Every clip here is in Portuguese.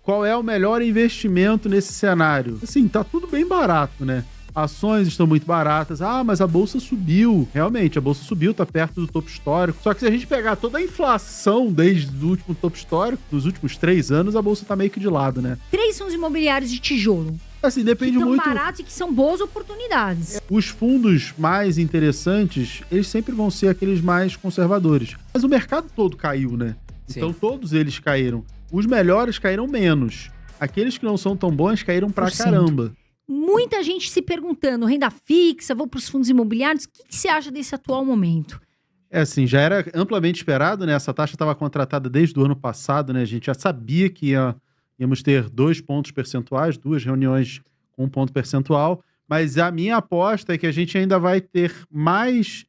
qual é o melhor investimento nesse cenário? Assim, tá tudo bem barato, né? Ações estão muito baratas. Ah, mas a bolsa subiu. Realmente, a bolsa subiu, tá perto do topo histórico. Só que se a gente pegar toda a inflação desde o último topo histórico, dos últimos 3 anos, a bolsa tá meio que de lado, né? 3 fundos imobiliários de tijolo. Assim, depende que muito. São baratos e que são boas oportunidades. Os fundos mais interessantes, eles sempre vão ser aqueles mais conservadores. Mas o mercado todo caiu, né? Sim. Então todos eles caíram. Os melhores caíram menos. Aqueles que não são tão bons caíram pra caramba. Muita gente se perguntando, renda fixa, vou para os fundos imobiliários. O que você acha desse atual momento? É assim, já era amplamente esperado, né? Essa taxa estava contratada desde o ano passado, né? A gente já sabia que íamos ter 2 pontos percentuais, 2 reuniões com 1 ponto percentual, mas a minha aposta é que a gente ainda vai ter mais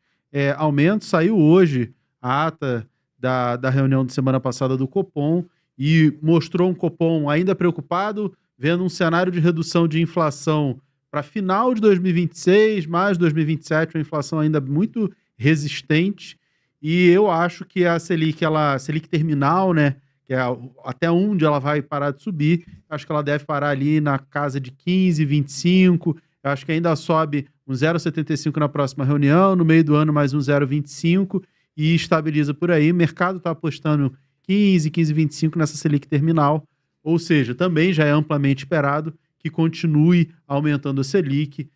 aumento. Saiu hoje a ata da reunião de semana passada do Copom e mostrou um Copom ainda preocupado, vendo um cenário de redução de inflação para final de 2026, mais 2027, uma inflação ainda muito resistente. E eu acho que a Selic terminal, né, que é até onde ela vai parar de subir, acho que ela deve parar ali na casa de 15, 25. Eu acho que ainda sobe um 0,75 na próxima reunião, no meio do ano mais um 0,25 e estabiliza por aí. O mercado está apostando 15,25 nessa Selic terminal. Ou seja, também já é amplamente esperado que continue aumentando a Selic.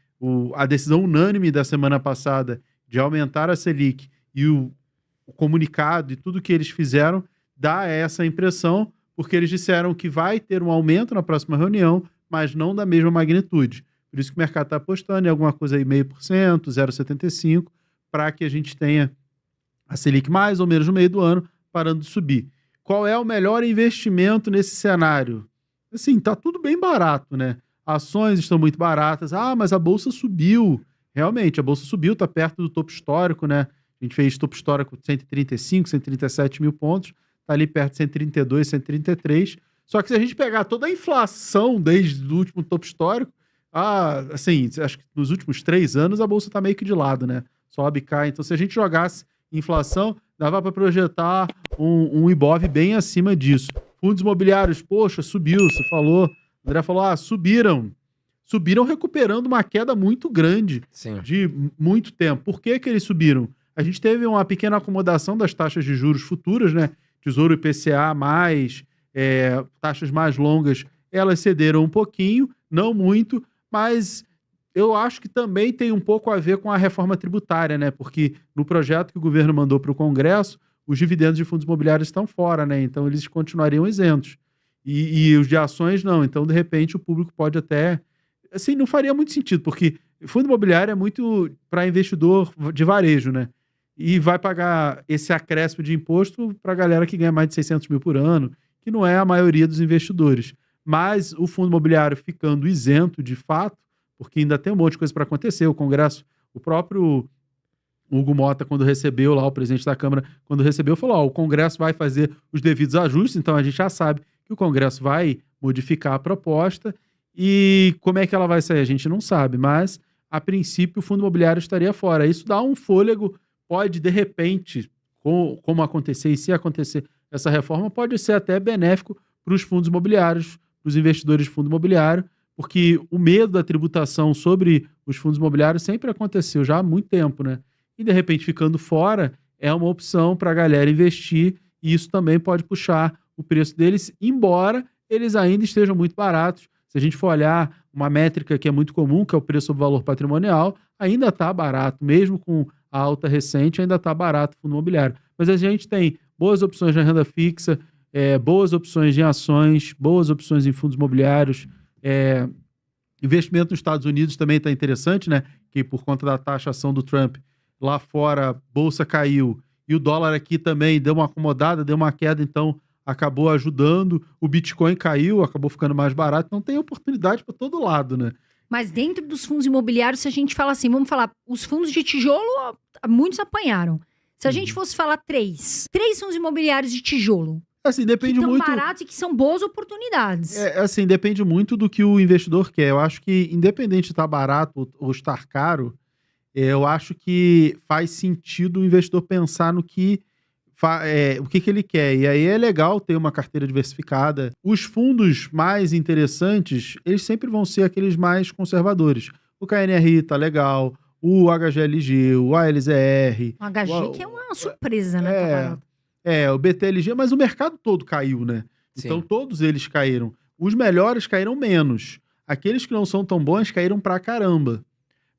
A decisão unânime da semana passada de aumentar a Selic e o comunicado e tudo que eles fizeram dá essa impressão, porque eles disseram que vai ter um aumento na próxima reunião, mas não da mesma magnitude. Por isso que o mercado está apostando em alguma coisa aí 0,5%, 0,75%, para que a gente tenha a Selic mais ou menos no meio do ano parando de subir. Qual é o melhor investimento nesse cenário? Assim, tá tudo bem barato, né? Ações estão muito baratas. Ah, mas a bolsa subiu. Realmente, a bolsa subiu, tá perto do topo histórico, né? A gente fez topo histórico de 135, 137 mil pontos, tá ali perto de 132, 133. Só que se a gente pegar toda a inflação desde o último topo histórico, assim, acho que nos últimos 3 anos a bolsa tá meio que de lado, né? Sobe e cai. Então, se a gente jogasse inflação, dava para projetar um Ibov bem acima disso. Fundos imobiliários, poxa, subiu, você falou. O André falou, subiram. Subiram recuperando uma queda muito grande. Sim. De muito tempo. Por que eles subiram? A gente teve uma pequena acomodação das taxas de juros futuras, né? Tesouro IPCA mais, taxas mais longas, elas cederam um pouquinho, não muito, mas eu acho que também tem um pouco a ver com a reforma tributária, né? Porque no projeto que o governo mandou para o Congresso, os dividendos de fundos imobiliários estão fora, né? Então eles continuariam isentos. E os de ações não. Então, de repente, o público pode até... Assim, não faria muito sentido, porque fundo imobiliário é muito para investidor de varejo, né? E vai pagar esse acréscimo de imposto para a galera que ganha mais de 600 mil por ano, que não é a maioria dos investidores. Mas o fundo imobiliário ficando isento, de fato, porque ainda tem um monte de coisa para acontecer. O Congresso, o próprio Hugo Mota, quando recebeu lá, o presidente da Câmara, quando recebeu, falou, o Congresso vai fazer os devidos ajustes, então a gente já sabe que o Congresso vai modificar a proposta e como é que ela vai sair, a gente não sabe, mas a princípio o fundo imobiliário estaria fora. Isso dá um fôlego, pode de repente, como acontecer, e se acontecer essa reforma, pode ser até benéfico para os fundos imobiliários, para os investidores de fundo imobiliário, porque o medo da tributação sobre os fundos imobiliários sempre aconteceu já há muito tempo, né? E de repente ficando fora é uma opção para a galera investir e isso também pode puxar o preço deles, embora eles ainda estejam muito baratos. Se a gente for olhar uma métrica que é muito comum, que é o preço sobre valor patrimonial, ainda está barato, mesmo com a alta recente, ainda está barato o fundo imobiliário. Mas a gente tem boas opções na renda fixa, boas opções em ações, boas opções em fundos imobiliários, investimento nos Estados Unidos também está interessante, né? Que por conta da taxação do Trump, lá fora a bolsa caiu e o dólar aqui também deu uma acomodada, deu uma queda, então acabou ajudando. O Bitcoin caiu, acabou ficando mais barato, então tem oportunidade para todo lado, né? Mas dentro dos fundos imobiliários, se a gente fala assim, vamos falar, os fundos de tijolo, muitos apanharam. Se a gente fosse falar três fundos imobiliários de tijolo, assim, depende que muito... estão baratos e que são boas oportunidades. Assim, depende muito do que o investidor quer. Eu acho que, independente de estar barato ou estar caro, eu acho que faz sentido o investidor pensar no que o que ele quer. E aí é legal ter uma carteira diversificada. Os fundos mais interessantes, eles sempre vão ser aqueles mais conservadores. O KNRI tá legal, o HGLG, o ALZR. O HG que é uma surpresa, né? O BTLG, mas o mercado todo caiu, né? Então todos eles caíram. Os melhores caíram menos. Aqueles que não são tão bons caíram pra caramba.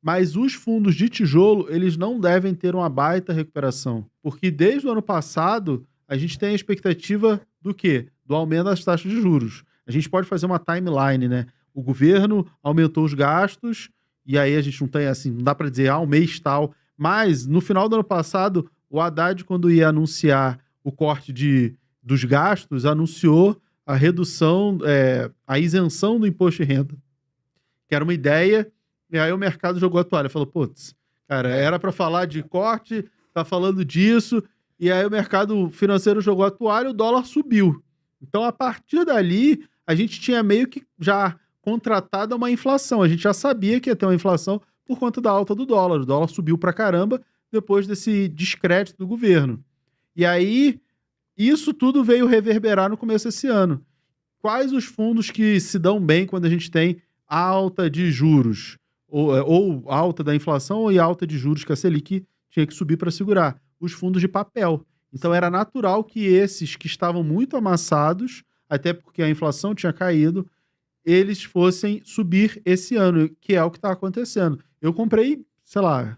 Mas os fundos de tijolo, eles não devem ter uma baita recuperação. Porque desde o ano passado, a gente tem a expectativa do quê? Do aumento das taxas de juros. A gente pode fazer uma timeline, né? O governo aumentou os gastos, e aí a gente não tem, assim, não dá para dizer, o mês tal. Mas, no final do ano passado, o Haddad, quando ia anunciar o corte dos gastos, anunciou a redução, a isenção do imposto de renda. Que era uma ideia. E aí o mercado jogou a toalha, falou, putz, cara, era para falar de corte, tá falando disso, e aí o mercado financeiro jogou a toalha, o dólar subiu. Então, a partir dali, a gente tinha meio que já contratado uma inflação, a gente já sabia que ia ter uma inflação por conta da alta do dólar. O dólar subiu pra caramba depois desse descrédito do governo. E aí, isso tudo veio reverberar no começo desse ano. Quais os fundos que se dão bem quando a gente tem alta de juros? Ou alta da inflação e alta de juros que a Selic tinha que subir para segurar. Os fundos de papel. Então era natural que esses que estavam muito amassados, até porque a inflação tinha caído, eles fossem subir esse ano, que é o que está acontecendo. Eu comprei, sei lá,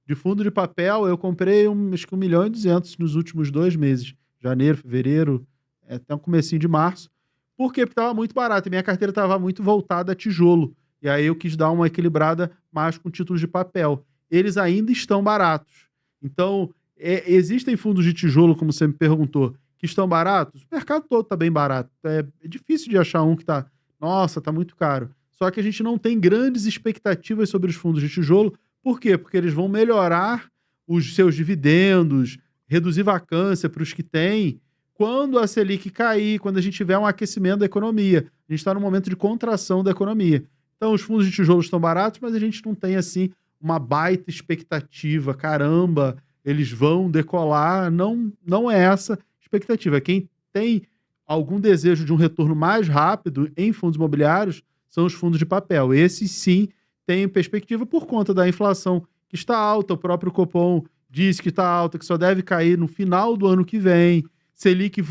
de fundo de papel, eu comprei acho que 1,2 milhão nos últimos 2 meses. Janeiro, fevereiro, até o comecinho de março. Por quê? Porque estava muito barato. E minha carteira estava muito voltada a tijolo. E aí eu quis dar uma equilibrada mais com títulos de papel. Eles ainda estão baratos. Então, existem fundos de tijolo, como você me perguntou, que estão baratos? O mercado todo está bem barato. É difícil de achar um que está, nossa, está muito caro. Só que a gente não tem grandes expectativas sobre os fundos de tijolo. Por quê? Porque eles vão melhorar os seus dividendos, reduzir vacância para os que têm, quando a Selic cair, quando a gente tiver um aquecimento da economia. A gente está num momento de contração da economia. Então, os fundos de tijolo estão baratos, mas a gente não tem, assim, uma baita expectativa. Caramba, eles vão decolar. Não é essa expectativa. Quem tem algum desejo de um retorno mais rápido em fundos imobiliários são os fundos de papel. Esses, sim, têm perspectiva por conta da inflação que está alta. O próprio Copom diz que está alta, que só deve cair no final do ano que vem. Selic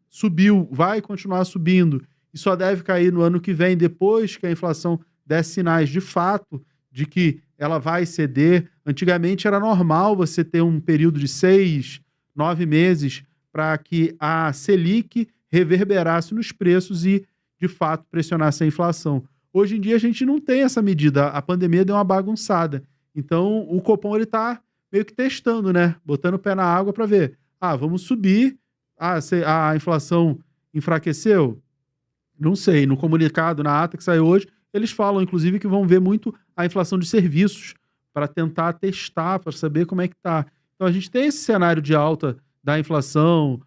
subiu, vai continuar subindo. E só deve cair no ano que vem, depois que a inflação der sinais de fato de que ela vai ceder. Antigamente era normal você ter um período de 6, 9 meses para que a Selic reverberasse nos preços e, de fato, pressionasse a inflação. Hoje em dia a gente não tem essa medida. A pandemia deu uma bagunçada. Então o Copom está meio que testando, né? Botando o pé na água para ver. Vamos subir. A inflação enfraqueceu? Não sei, no comunicado, na ata que saiu hoje, eles falam, inclusive, que vão ver muito a inflação de serviços para tentar testar, para saber como é que está. Então, a gente tem esse cenário de alta da inflação,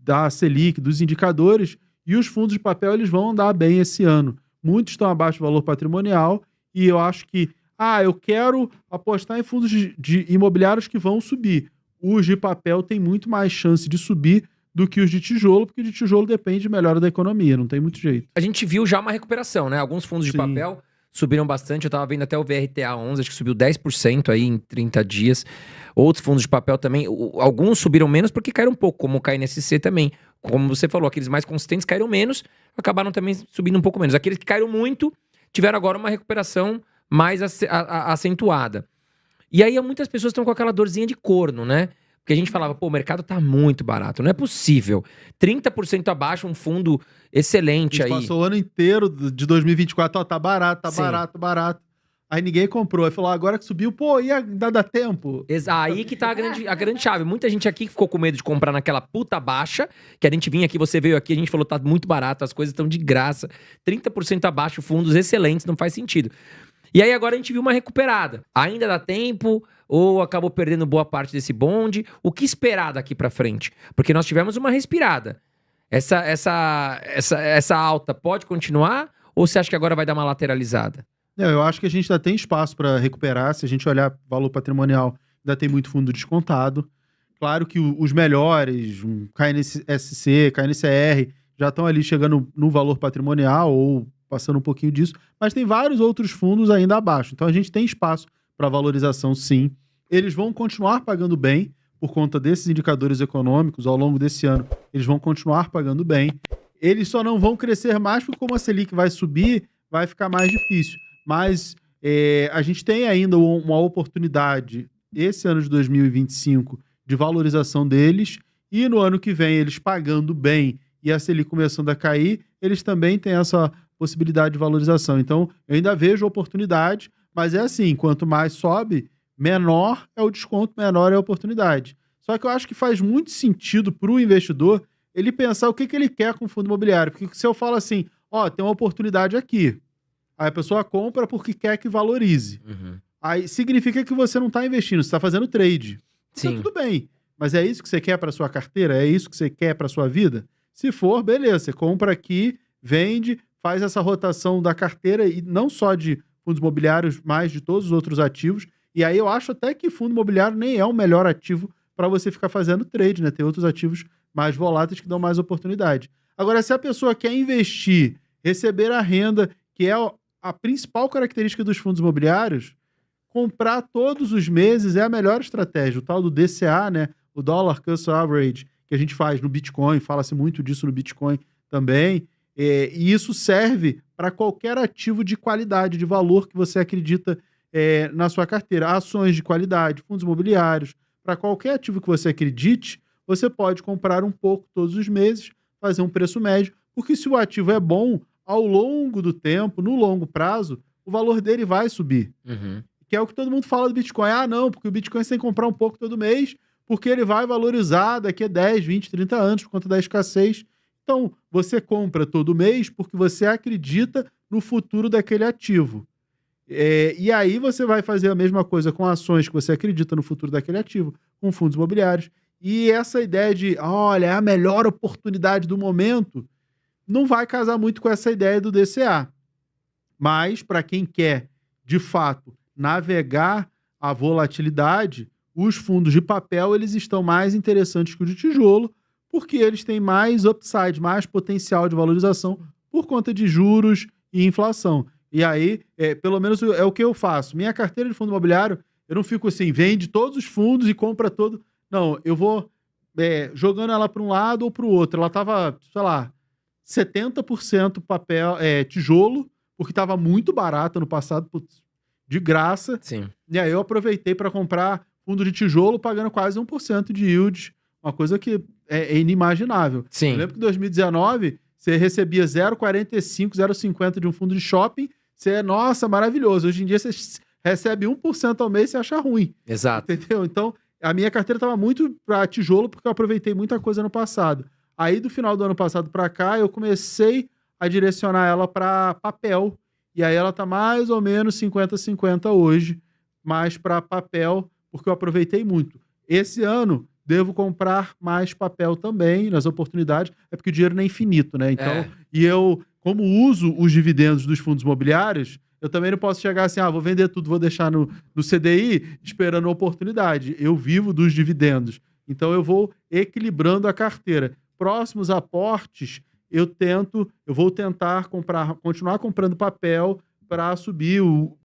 da Selic, dos indicadores, e os fundos de papel eles vão andar bem esse ano. Muitos estão abaixo do valor patrimonial, e eu acho que, eu quero apostar em fundos de imobiliários que vão subir. Os de papel têm muito mais chance de subir do que os de tijolo, porque de tijolo depende de melhora da economia, não tem muito jeito. A gente viu já uma recuperação, né? Alguns fundos de papel subiram bastante, eu tava vendo até o VRTA 11, acho que subiu 10% aí em 30 dias. Outros fundos de papel também, alguns subiram menos porque caíram um pouco, como o KNSC também. Como você falou, aqueles mais consistentes caíram menos, acabaram também subindo um pouco menos. Aqueles que caíram muito, tiveram agora uma recuperação mais acentuada. E aí muitas pessoas estão com aquela dorzinha de corno, né? Porque a gente falava, o mercado tá muito barato, não é possível. 30% abaixo, um fundo excelente aí. Passou o ano inteiro de 2024, tá barato, barato. Aí ninguém comprou, aí falou, agora que subiu, ainda dá tempo. Aí que tá a grande chave. Muita gente aqui ficou com medo de comprar naquela puta baixa, que a gente vinha aqui, você veio aqui, a gente falou, tá muito barato, as coisas estão de graça. 30% abaixo, fundos excelentes, não faz sentido. E aí agora a gente viu uma recuperada. Ainda dá tempo, ou acabou perdendo boa parte desse bonde? O que esperar daqui pra frente? Porque nós tivemos uma respirada. Essa alta pode continuar? Ou você acha que agora vai dar uma lateralizada? Eu acho que a gente ainda tem espaço para recuperar. Se a gente olhar valor patrimonial, ainda tem muito fundo descontado. Claro que os melhores, um KNSC, KNCR, já estão ali chegando no valor patrimonial ou passando um pouquinho disso, mas tem vários outros fundos ainda abaixo. Então a gente tem espaço para valorização, sim. Eles vão continuar pagando bem por conta desses indicadores econômicos ao longo desse ano. Eles vão continuar pagando bem. Eles só não vão crescer mais porque como a Selic vai subir, vai ficar mais difícil. Mas a gente tem ainda uma oportunidade, esse ano de 2025, de valorização deles, e no ano que vem, eles pagando bem e a Selic começando a cair, eles também têm essa possibilidade de valorização. Então, eu ainda vejo oportunidade, mas é assim, quanto mais sobe, menor é o desconto, menor é a oportunidade. Só que eu acho que faz muito sentido para o investidor ele pensar o que ele quer com o fundo imobiliário. Porque se eu falo assim, tem uma oportunidade aqui, aí a pessoa compra porque quer que valorize. Uhum. Aí significa que você não está investindo, você está fazendo trade. Sim. Então, tudo bem. Mas é isso que você quer para sua carteira? É isso que você quer para sua vida? Se for, beleza. Você compra aqui, vende, faz essa rotação da carteira, e não só de fundos imobiliários, mas de todos os outros ativos. E aí eu acho até que fundo imobiliário nem é o melhor ativo para você ficar fazendo trade, né? Tem outros ativos mais voláteis que dão mais oportunidade. Agora, se a pessoa quer investir, receber a renda, que é a principal característica dos fundos imobiliários, comprar todos os meses é a melhor estratégia. O tal do DCA, né? O Dollar Cost Average, que a gente faz no Bitcoin, fala-se muito disso no Bitcoin também. E isso serve para qualquer ativo de qualidade, de valor que você acredita na sua carteira. Ações de qualidade, fundos imobiliários, para qualquer ativo que você acredite, você pode comprar um pouco todos os meses, fazer um preço médio, porque se o ativo é bom, ao longo do tempo, no longo prazo, o valor dele vai subir. Uhum. Que é o que todo mundo fala do Bitcoin. Ah, não, porque o Bitcoin você tem que comprar um pouco todo mês, porque ele vai valorizar daqui a 10, 20, 30 anos, por conta da escassez. Então, você compra todo mês porque você acredita no futuro daquele ativo. E aí você vai fazer a mesma coisa com ações que você acredita no futuro daquele ativo, com fundos imobiliários. E essa ideia de, olha, é a melhor oportunidade do momento, não vai casar muito com essa ideia do DCA. Mas, para quem quer, de fato, navegar a volatilidade, os fundos de papel eles estão mais interessantes que os de tijolo, porque eles têm mais upside, mais potencial de valorização por conta de juros e inflação. E aí, pelo menos é o que eu faço. Minha carteira de fundo imobiliário, eu não fico assim, vende todos os fundos e compra todo. Não, eu vou jogando ela para um lado ou para o outro. Ela estava, sei lá, 70% papel, tijolo, porque estava muito barata no passado, de graça. Sim. E aí eu aproveitei para comprar fundo de tijolo pagando quase 1% de yield, uma coisa que é inimaginável. Sim. Eu lembro que em 2019 você recebia 0,45, 0,50 de um fundo de shopping, nossa, maravilhoso. Hoje em dia você recebe 1% ao mês e você acha ruim. Exato. Entendeu? Então, a minha carteira estava muito para tijolo porque eu aproveitei muita coisa no passado. Aí, do final do ano passado para cá, eu comecei a direcionar ela para papel. E aí ela tá mais ou menos 50-50 hoje, mais para papel, porque eu aproveitei muito. Esse ano, devo comprar mais papel também, nas oportunidades, porque o dinheiro não é infinito, né? Então, e eu, como uso os dividendos dos fundos imobiliários, eu também não posso chegar assim, vou vender tudo, vou deixar no CDI esperando a oportunidade. Eu vivo dos dividendos. Então, eu vou equilibrando a carteira. Próximos aportes, eu vou tentar continuar comprando papel para subir